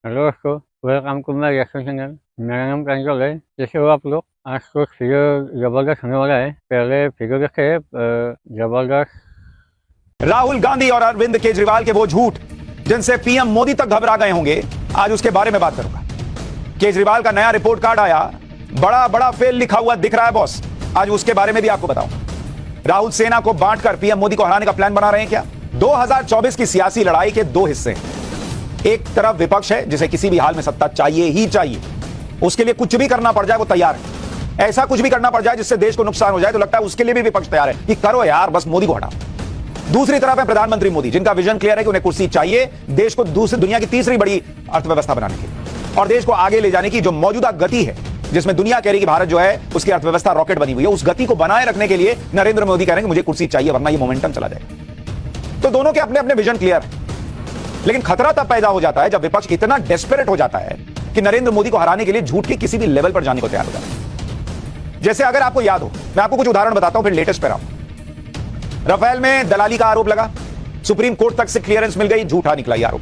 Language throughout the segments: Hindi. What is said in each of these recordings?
हेलो दोस्तों, welcome to my reaction channel. मेरा नाम प्रांजल है। जैसे हो आप लोग, आज तो फिगर जबरदस्त होने वाला है। पहले फिगर देखे जबरदस्त। राहुल गांधी और अरविंद केजरीवाल के वो झूठ जिनसे पीएम मोदी तक घबरा गए होंगे, आज उसके बारे में बात करूंगा। केजरीवाल का नया रिपोर्ट कार्ड आया, बड़ा बड़ा फेल लिखा हुआ दिख रहा है बॉस। आज उसके बारे में भी आपको बताऊंगा। राहुल सेना को बांटकर पीएम मोदी को हराने का प्लान बना रहे हैं क्या? 2024 की सियासी लड़ाई के दो हिस्से हैं। एक तरफ विपक्ष है जिसे किसी भी हाल में सत्ता चाहिए ही चाहिए, उसके लिए कुछ भी करना पड़ जाए वो तैयार है। ऐसा कुछ भी करना पड़ जाए जिससे देश को नुकसान हो जाए तो लगता है उसके लिए भी विपक्ष तैयार है कि करो यार, बस मोदी को हटाओ। दूसरी तरफ है प्रधानमंत्री मोदी, जिनका विजन क्लियर है कि उन्हें कुर्सी चाहिए देश को दूसरी दुनिया की तीसरी बड़ी अर्थव्यवस्था बनाने की और देश को आगे ले जाने की। जो मौजूदा गति है जिसमें दुनिया कह रही कि भारत जो है उसकी अर्थव्यवस्था रॉकेट बनी हुई है, उस गति को बनाए रखने के लिए नरेंद्र मोदी कह रहे हैं कि मुझे कुर्सी चाहिए वरना ये मोमेंटम चला जाएगा। तो दोनों के अपने अपने विजन क्लियर है, लेकिन खतरा तब पैदा हो जाता है जब विपक्ष इतना डेस्परेट हो जाता है कि नरेंद्र मोदी को हराने के लिए झूठ के किसी भी लेवल पर जाने को तैयार हो जाता है। जैसे अगर आपको याद हो, मैं आपको कुछ उदाहरण बताता हूं फिर लेटेस्ट पर आऊं। राफेल में दलाली का आरोप लगा, सुप्रीम कोर्ट तक से क्लियरेंस मिल गई, झूठा निकला यह आरोप।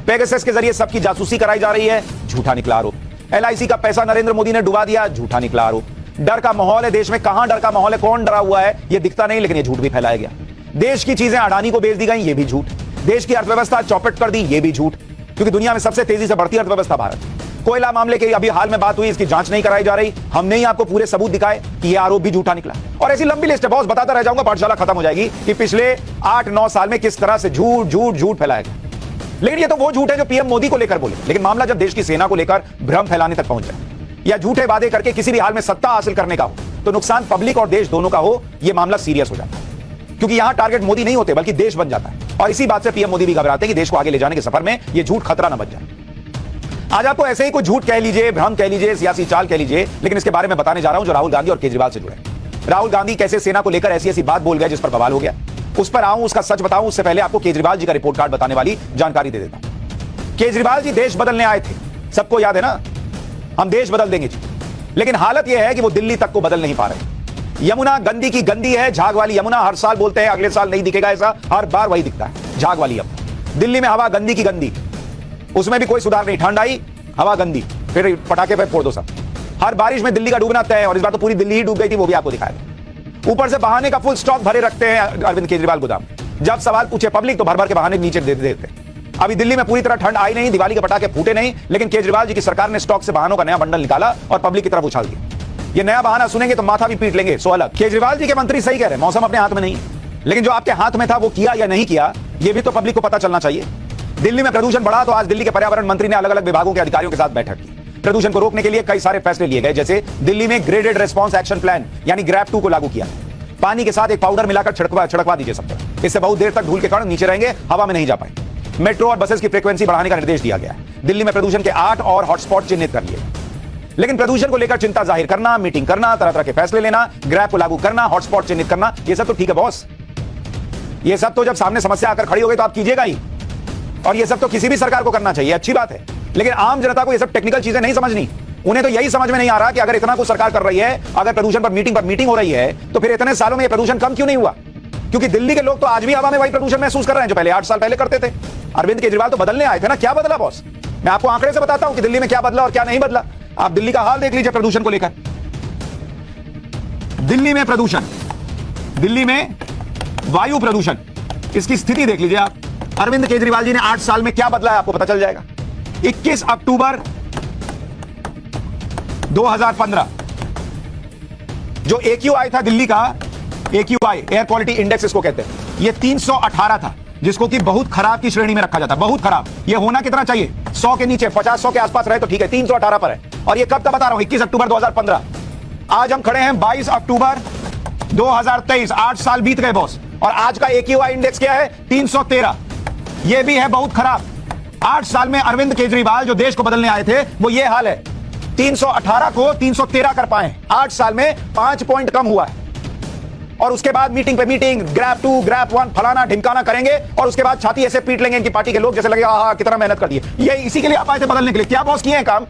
पेगासस के जरिए सबकी जासूसी कराई जा रही है, झूठा निकला आरोप। एलआईसी का पैसा नरेंद्र मोदी ने डुबा दिया, झूठा निकला आरोप। डर का माहौल है देश में, कहां डर का माहौल है, कौन डरा हुआ है यह दिखता नहीं, लेकिन यह झूठ भी फैलाया गया। देश की चीजें अडानी को बेच दी गई, यह भी झूठ। देश की अर्थव्यवस्था चौपट कर दी, यह भी झूठ, क्योंकि दुनिया में सबसे तेजी से बढ़ती अर्थव्यवस्था भारत। कोयला मामले की अभी हाल में बात हुई, इसकी जांच नहीं कराई जा रही। हमने ही आपको पूरे सबूत दिखाए कि यह आरोप भी झूठा निकला। और ऐसी लंबी लिस्ट है बॉस, बताता रह जाऊंगा, पाठशाला खत्म हो जाएगी कि पिछले 8-9 साल में किस तरह से झूठ झूठ झूठ फैलाया गया। लेकिन ये तो वो झूठ है जो पीएम मोदी को लेकर बोले, लेकिन मामला जब देश की सेना को लेकर भ्रम फैलाने तक पहुंच जाए या झूठे वादे करके किसी भी हाल में सत्ता हासिल करने का हो तो नुकसान पब्लिक और देश दोनों का हो, यह मामला सीरियस हो जाता है। क्योंकि यहां टारगेट मोदी नहीं होते बल्कि देश बन जाता है, और इसी बात से पीएम मोदी भी घबराते हैं कि देश को आगे ले जाने के सफर में यह झूठ खतरा न बन जाए। आज आपको ऐसे ही कुछ झूठ कह लीजिए, भ्रम कह लीजिए, सियासी चाल कह लीजिए, लेकिन इसके बारे में बताने जा रहा हूं जो राहुल गांधी और केजरीवाल से जुड़े। राहुल गांधी कैसे सेना को लेकर ऐसी ऐसी बात बोल गए जिस पर बवाल हो गया, उस पर आऊं, उसका सच बताऊं। उससे पहले आपको केजरीवाल जी का रिपोर्ट कार्ड बताने वाली जानकारी दे देता हूं। केजरीवाल जी देश बदलने आए थे, सबको याद है ना, हम देश बदल देंगे जी। लेकिन हालत यह है कि वो दिल्ली तक को बदल नहीं पा रहे। यमुना गंदी की गंदी है, झाग वाली यमुना। हर साल बोलते हैं अगले साल नहीं दिखेगा, ऐसा हर बार वही दिखता है, झाग वाली यमुना। दिल्ली में हवा गंदी की गंदी, उसमें भी कोई सुधार नहीं। ठंड आई, हवा गंदी, फिर पटाखे पे फोड़ दो सब। हर बारिश में दिल्ली का डूबना तय है, और इस बार तो पूरी दिल्ली ही डूब गई थी, वो भी आपको दिखाया। ऊपर से बहाने का फुल स्टॉक भरे रखते हैं अरविंद केजरीवाल गोदाम। जब सवाल पूछे पब्लिक तो भर भर के बहाने नीचे दे देते। अभी दिल्ली में पूरी तरह ठंड आई नहीं, दिवाली के पटाखे फूटे नहीं, लेकिन केजरीवाल जी की सरकार ने स्टॉक से बहानों का नया बंडल निकाला और पब्लिक की तरफ उछाल दिया। ये नया बहाना सुनेंगे तो माथा भी पीट लेंगे, सो अलग। केजरीवाल जी के मंत्री सही कह रहे हैं, मौसम अपने हाथ में नहीं है, लेकिन जो आपके हाथ में था वो किया या नहीं किया, ये भी तो पब्लिक को पता चलना चाहिए। दिल्ली में प्रदूषण बढ़ा तो आज दिल्ली के पर्यावरण मंत्री ने अलग अलग विभागों के अधिकारियों के साथ बैठक की। प्रदूषण को रोकने के लिए कई सारे फैसले लिए गए, जैसे दिल्ली में ग्रेडेड रेस्पॉन्स एक्शन प्लान यानी ग्रैप 2 को लागू किया। पानी के साथ एक पाउडर मिलाकर छिड़कवा दीजिए सब तरफ, इससे बहुत देर तक धूल के कारण नीचे रहेंगे, हवा में नहीं जा पाएंगे। मेट्रो और बसेस की फ्रीक्वेंसी बढ़ाने का निर्देश दिया गया है। दिल्ली में प्रदूषण के 8 और हॉटस्पॉट चिन्हित कर लिए। लेकिन प्रदूषण को लेकर चिंता जाहिर करना, मीटिंग करना, तरह तरह के फैसले लेना, ग्रैप को लागू करना, हॉटस्पॉट चिन्हित करना, ये सब तो ठीक है बॉस। ये सब तो जब सामने समस्या आकर खड़ी हो गई तो आप कीजिएगा ही, और ये सब तो किसी भी सरकार को करना चाहिए, अच्छी बात है। लेकिन आम जनता को ये सब टेक्निकल चीजें नहीं समझनी। उन्हें तो यही समझ में नहीं आ रहा कि अगर इतना कुछ सरकार कर रही है, अगर प्रदूषण पर मीटिंग हो रही है, तो फिर इतने सालों में ये प्रदूषण कम क्यों नहीं हुआ? क्योंकि दिल्ली के लोग तो आज भी हवा में वही प्रदूषण महसूस कर रहे हैं जो पहले 8 साल पहले करते थे। अरविंद केजरीवाल तो बदलने आए थे ना, क्या बदला बॉस? मैं आपको आंकड़े से बताता हूं कि दिल्ली में क्या बदला और क्या नहीं बदला। आप दिल्ली का हाल देख लीजिए प्रदूषण को लेकर। दिल्ली में प्रदूषण, दिल्ली में वायु प्रदूषण, इसकी स्थिति देख लीजिए आप। अरविंद केजरीवाल जी ने 8 साल में क्या बदला है आपको पता चल जाएगा। 21 अक्टूबर 2015 जो AQI था दिल्ली का, AQI एयर क्वालिटी इंडेक्स इसको कहते हैं, ये 318 था, जिसको कि बहुत खराब की श्रेणी में रखा जाता है। बहुत खराब, ये होना कितना चाहिए? 100 के नीचे, 50-100 के आसपास रहे तो ठीक है, 318 पर है। और ये कब तक बता रहा हूं, 21 अक्टूबर 2015। आज हम खड़े हैं 22 अक्टूबर 2023, 8 साल बीत गए बॉस, और आज का AQI इंडेक्स क्या है? 313। ये भी है बहुत खराब। 8 साल में अरविंद केजरीवाल जो देश को बदलने आए थे वो ये हाल है। 318 को 313 कर पाए, 8 साल में 5 पॉइंट कम हुआ है। और उसके बाद मीटिंग पे मीटिंग, ग्रैप 2, ग्रैप 1, फलाना ढिमकाना करेंगे, और उसके बाद छाती ऐसे पीट लेंगे इनकी पार्टी के लोग, जैसे लगेगा हाँ कितना मेहनत कर दी है। ये इसी के लिए आप आए थे बदलने के लिए। क्या बॉस किए हैं काम?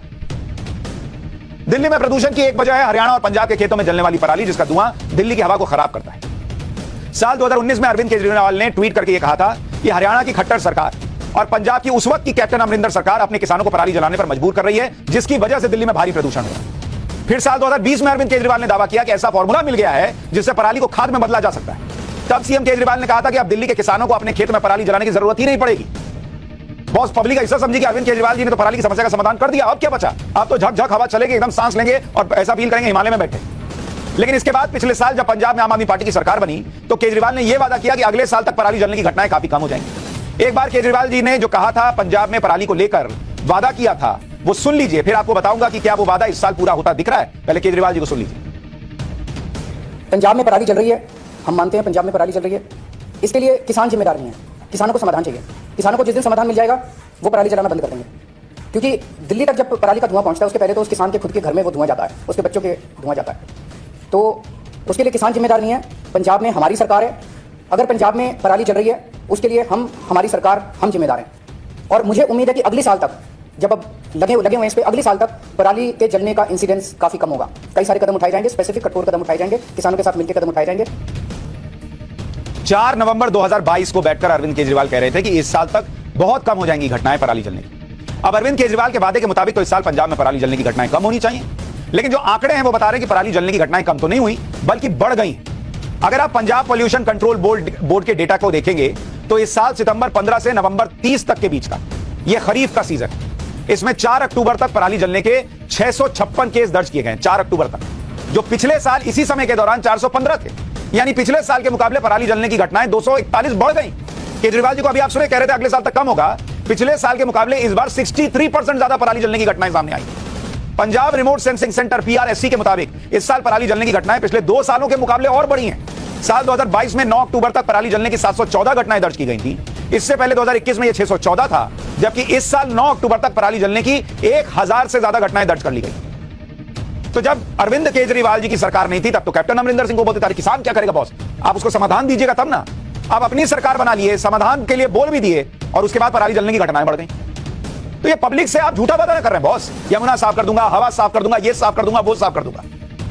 दिल्ली में प्रदूषण की एक वजह है हरियाणा और पंजाब के खेतों में जलने वाली पराली, जिसका धुआं दिल्ली की हवा को खराब करता है। साल 2019 में अरविंद केजरीवाल ने ट्वीट करके यह कहा था कि हरियाणा की खट्टर सरकार और पंजाब की उस वक्त की कैप्टन अमरिंदर सरकार अपने किसानों को पराली जलाने पर मजबूर कर रही है, जिसकी वजह से दिल्ली में भारी प्रदूषण हुआ। फिर साल 2020 में अरविंद केजरीवाल ने दावा किया कि ऐसा फॉर्मूला मिल गया है जिससे पराली को खाद में बदला जा सकता है। तब सीएम केजरीवाल ने कहा था कि अब दिल्ली के किसानों को अपने खेत में पराली जलाने की जरूरत ही नहीं पड़ेगी। बॉस पब्लिक ऐसा समझी कि अरविंद केजरीवाल जी ने तो पराली की समस्या का समाधान कर दिया, अब क्या बचा? अब तो झक झक हवा चलेगी, एकदम सांस लेंगे और ऐसा फील करेंगे हिमालय में बैठे। लेकिन इसके बाद पिछले साल जब पंजाब में आम आदमी पार्टी की सरकार बनी तो केजरीवाल ने यह वादा किया कि अगले साल तक पराली जलने की घटनाएं काफी कम हो जाएंगी। एक बार केजरीवाल जी ने जो कहा था पंजाब में पराली को लेकर वादा किया था वो सुन लीजिए, फिर आपको बताऊंगा कि क्या वो वादा इस साल पूरा होता दिख रहा है। पहले केजरीवाल जी को सुन लीजिए। पंजाब में पराली जल रही है, हम मानते हैं पंजाब में पराली जल रही है, इसके लिए किसान जिम्मेदार नहीं है। किसानों को समाधान चाहिए। किसानों को जिस दिन समाधान मिल जाएगा वो पराली जलाना बंद कर देंगे, क्योंकि दिल्ली तक जब पराली का धुआं पहुंचता है उसके पहले तो उस किसान के खुद के घर में वो धुआं जाता है, उसके बच्चों के धुआं जाता है। तो उसके लिए किसान जिम्मेदार नहीं है। पंजाब में हमारी सरकार है, अगर पंजाब में पराली जल रही है उसके लिए हमारी सरकार हम जिम्मेदार हैं। और मुझे उम्मीद है कि अगले साल तक, जब अब लगे हुए हैं इस पे, अगले साल तक पराली के जलने का इंसिडेंस काफी कम होगा। कई सारे कदम उठाए जाएंगे, स्पेसिफिक कठोर कदम उठाए जाएंगे, किसानों के साथ मिलकर कदम उठाए जाएंगे। 4 नवंबर 2022 को बैठकर अरविंद केजरीवाल कह रहे थे कि इस साल तक बहुत कम हो जाएंगी घटनाएं पराली जलने की। अब अरविंद केजरीवाल के वादे के मुताबिक तो इस साल पंजाब में पराली जलने की घटनाएं कम होनी चाहिए, लेकिन जो आंकड़े हैं वो बता रहे हैं कि पराली जलने की घटनाएं कम तो नहीं हुई बल्कि बढ़ गई। अगर आप पंजाब पॉल्यूशन कंट्रोल बोर्ड के डेटा को देखेंगे तो इस साल सितंबर 15 से नवंबर 30 तक के बीच का यह खरीफ का सीजन, इसमें 4 अक्टूबर तक पराली जलने के 656 केस दर्ज किए गए। 4 अक्टूबर तक, जो पिछले साल इसी समय के दौरान 415 थे, यानी पिछले साल के मुकाबले पराली जलने की घटनाएं 241 बढ़ गई। केजरीवाल जी को अभी आप सुने, कह रहे थे अगले साल तक कम होगा, पिछले साल के मुकाबले इस बार 63% ज्यादा पराली जलने की घटनाएं सामने आई। पंजाब रिमोट सेंसिंग सेंटर पीआरएससी के मुताबिक इस साल पराली जलने की घटनाएं पिछले 2 सालों के मुकाबले और बढ़ी हैं। साल 2022 में 9 अक्टूबर तक पराली जलने की 714 घटनाएं दर्ज की गई थी। इससे पहले 2021 में यह 614 था, जबकि इस साल 9 अक्टूबर तक पराली जलने की 1000 से ज्यादा घटनाएं दर्ज कर ली गई। तो जब अरविंद केजरीवाल जी की सरकार नहीं थी तब तो कैप्टन अमरिंदर सिंह को बोलते थे किसान क्या करेगा बॉस, आप उसको समाधान दीजिएगा तब ना। आप अपनी सरकार बना लिए, समाधान के लिए बोल भी दिए और उसके बाद पराली जलने की घटनाएं बढ़ गई। तो ये पब्लिक से आप झूठा वादा कर रहे हैं बॉस, यमुना साफ कर दूंगा, हवा साफ कर दूंगा, ये साफ कर दूंगा, वो साफ कर दूंगा।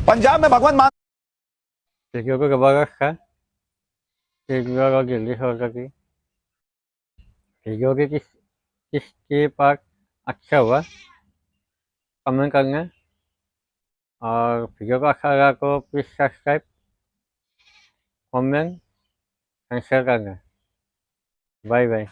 पंजाब में भगवंत मान को जबरदस्त है केजरीवाल और दिल्ली सरकार की। वीडियो की किसके पास अच्छा हुआ कमेंट करना, और वीडियो को अच्छा लगा तो please subscribe, comment and share करना। Bye bye.